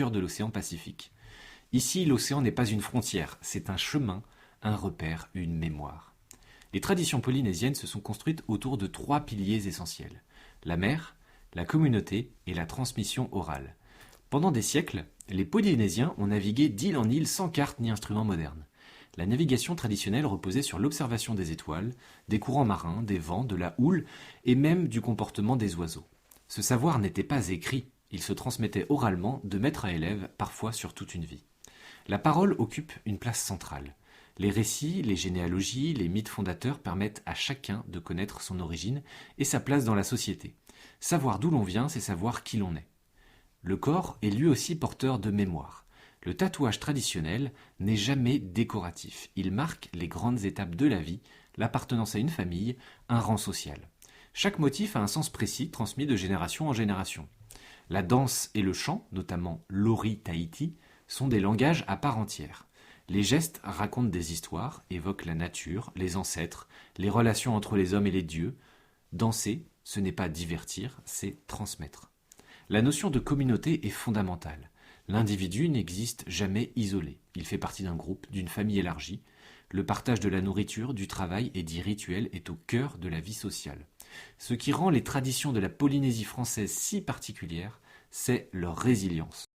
cœur de l'océan Pacifique. Ici, l'océan n'est pas une frontière, c'est un chemin, un repère, une mémoire. Les traditions polynésiennes se sont construites autour de trois piliers essentiels: la mer, la communauté et la transmission orale. Pendant des siècles, les Polynésiens ont navigué d'île en île sans carte ni instrument moderne. La navigation traditionnelle reposait sur l'observation des étoiles, des courants marins, des vents, de la houle et même du comportement des oiseaux. Ce savoir n'était pas écrit, il se transmettait oralement de maître à élève, parfois sur toute une vie. La parole occupe une place centrale. Les récits, les généalogies, les mythes fondateurs permettent à chacun de connaître son origine et sa place dans la société. Savoir d'où l'on vient, c'est savoir qui l'on est. Le corps est lui aussi porteur de mémoire. Le tatouage traditionnel n'est jamais décoratif. Il marque les grandes étapes de la vie, l'appartenance à une famille, un rang social. Chaque motif a un sens précis, transmis de génération en génération. La danse et le chant, notamment l'ori Tahiti, sont des langages à part entière. Les gestes racontent des histoires, évoquent la nature, les ancêtres, les relations entre les hommes et les dieux. Danser, ce n'est pas divertir, c'est transmettre. La notion de communauté est fondamentale. L'individu n'existe jamais isolé. Il fait partie d'un groupe, d'une famille élargie. Le partage de la nourriture, du travail et des rituels est au cœur de la vie sociale. Ce qui rend les traditions de la Polynésie française si particulières, c'est leur résilience.